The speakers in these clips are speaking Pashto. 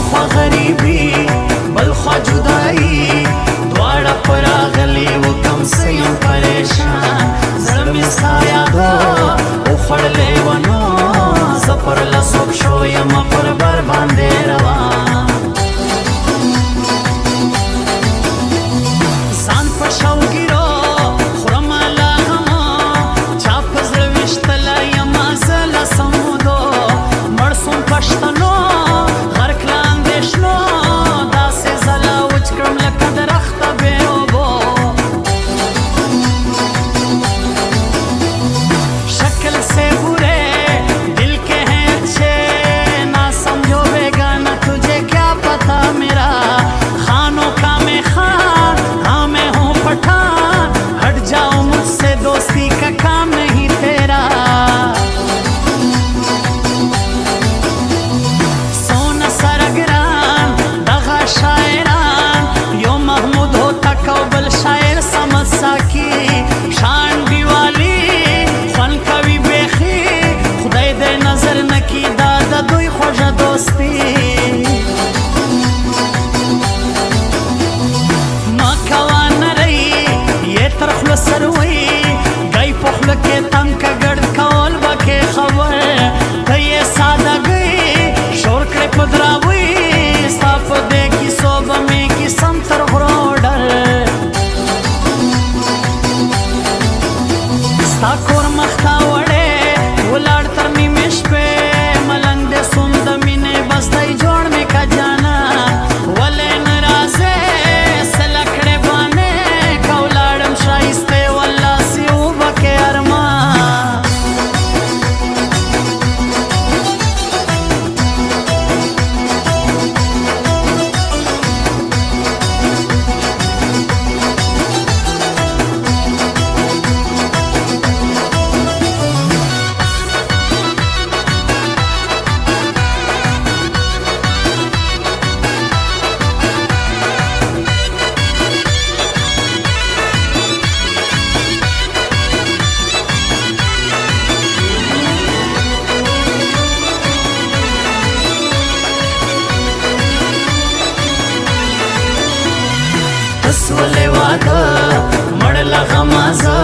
خوا غریبی بل خوا جدائی دواړه پراغلی و کم سیم پریشان زړه مې ستا یادو وخوړلی و نو زه پر لسوب شو یمه پر بر باندې روان ځان په شوګیرو خورم لا غمه چا په زړه ویشتلی یمه زه له سمودو مړ سوم پښتنو غرق له اندېښنو داسې ځله وچ کړم لکه درخته بې اوبو شکل سے برے دل کے ہیں اچھے نہ سمجھو بیگانہ تجھے کیا پتا میرا خانوں کا میں خان ہاں میں ہوں پٹھان ہٹ جاؤ مجھ سے دوستی کا کام نہیں تیرا سونا سرگران دغا شاعران یو محمود ہوتا کو بل شاعر سمجھ ساکی شان دیوالی فن کوي بیخي خدای دې نظر نکي دا د دوی خوږه دوستي ما کوه نری یې تر خوله سروي ګی په خوله کې تنګ که ګډ کول به کې خبر ته یې سادهګۍ شور کړې په دراوۍ ستا په دې کیسو به مې کیسم تر غرو ډر ستا کور مخته وړې ولاړ تر نیمې شپې ملنګ دې سوم د مینې بس دی جوړ مې که جانا ولې نه راځې څه لکړې بانې که ولاړم ښایستې والله سي اوبه کې ارمان تسولې واده مړ له غمه زه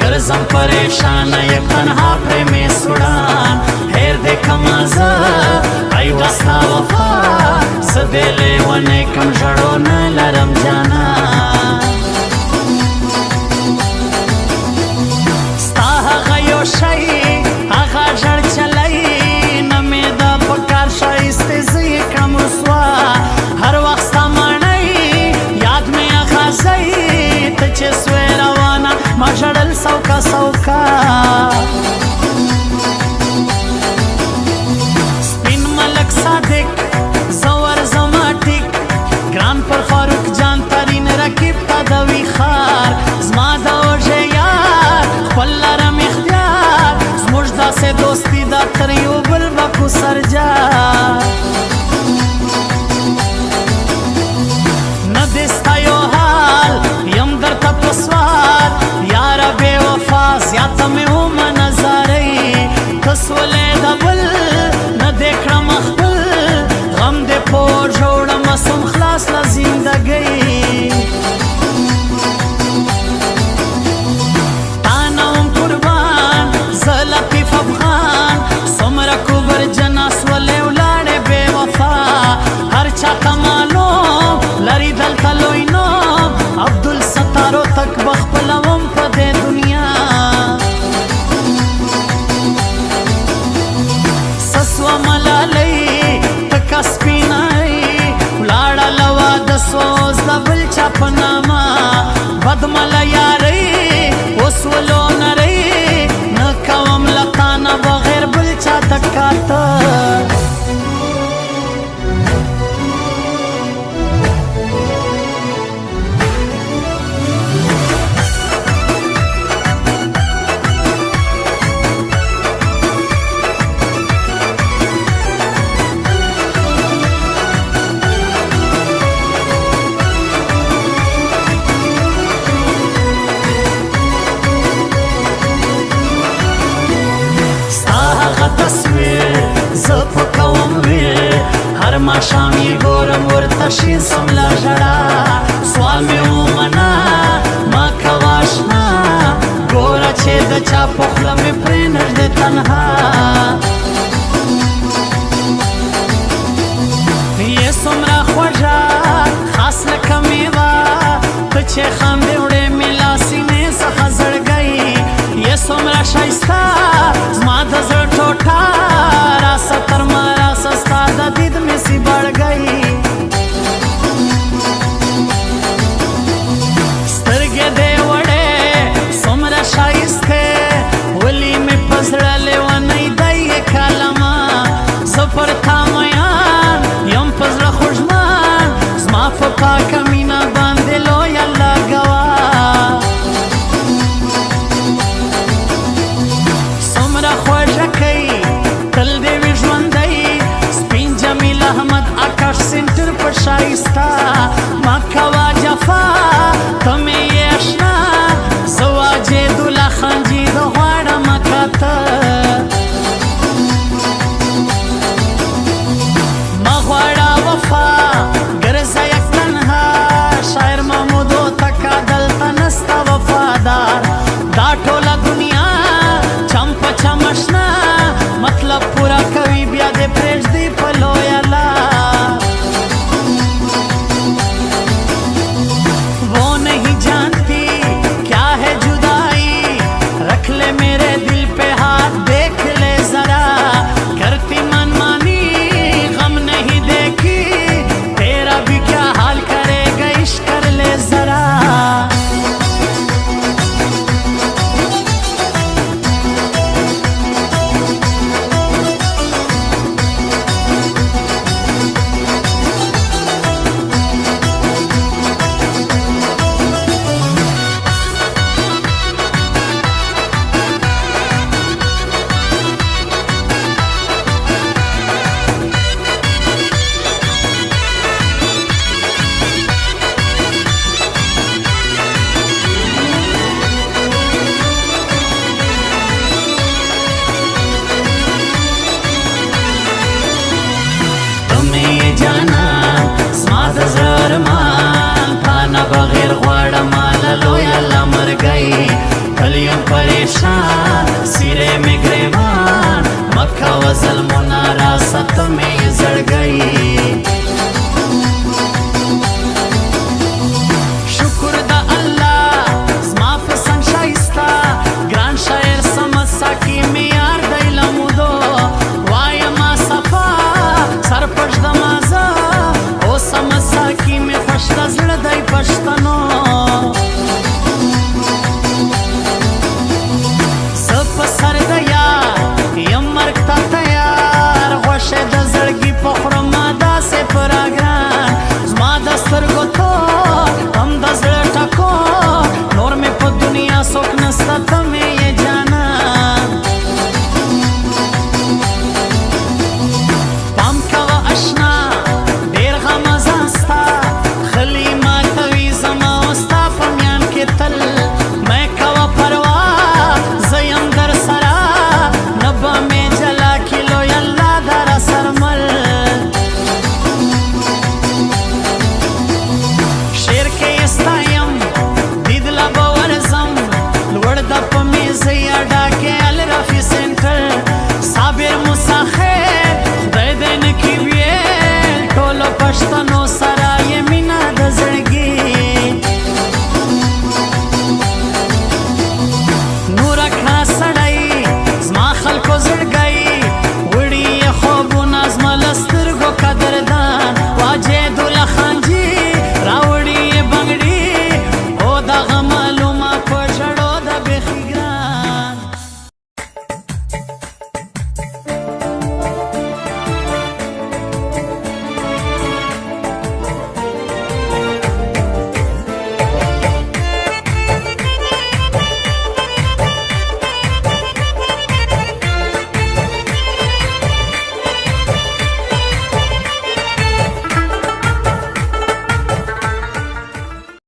ګرځم پریشانه یم تنها پرې مې سوړان هېر دې کمه زه ایوه ستا وفا زه دې لیونی کم ژړو نه لرم جانا ستا هغه یو شی هغه ژړ چلی نه مې ده په کار ښایستې زه یې کړم رسوا هر وخت ستا ماڼۍ یاد مې اغازی ته چې سوې روانه ما ژړل سوکا سوکا سپین ملک صادق زور زما ټیک ګران پر فاروق جان ترین رکیب تا د ویخار زما د اوږې یار خپل لرم اختیار زموږ داسې دوستي دا تر یو بل به کوسر جار نه دې ستا یو حال یم درته په سوال یاره بې وفا زیاته مې ومه نظارۍ ته سولې د بل نه دې کړم خپل غم دې په اوږه وړمه سم خلاص له زندګۍ تا نه وم قربان زه لطیف افغان څومره کوبر جنا سولې ولاړې بې وفا هر چاته معلوم لري دلته لوی نوم عبدالستارو تک بخپله وم په دې دنیا څه سوه ملالۍ تکه سپینۍ ولاړه له واده سوه اوس د بل چا په نامه بدمله یارۍ اوس ولو نرۍ نه کوم له تا نه بغیر بل چا ته کاته ماښام یې ګورم ورته شین سمله ژړا سوال مې ومنه ما کوه اشنا ګوره چې د چا په خوله مې پرېنږدې تنها یې څومره خوږه خاص لکه میوه ته چې خاندې وړې مې لا سینې څخه زړګی یې څومره ښایسته زما د زړه ټوټه راسه تر ما راسه ستا د دید مې سي بړګی سترګې دې وړې څومره ښایستې ولې مې په زړه لیونی دی یې کلمه زه پر تا میان یم په زړه خوږمن زما په پاکه مینه باندې لوی الله ګواه څومره خوږه کوي تل دې وي ژوندی سپین جمیل احمد آکاش سینټر په ښایسته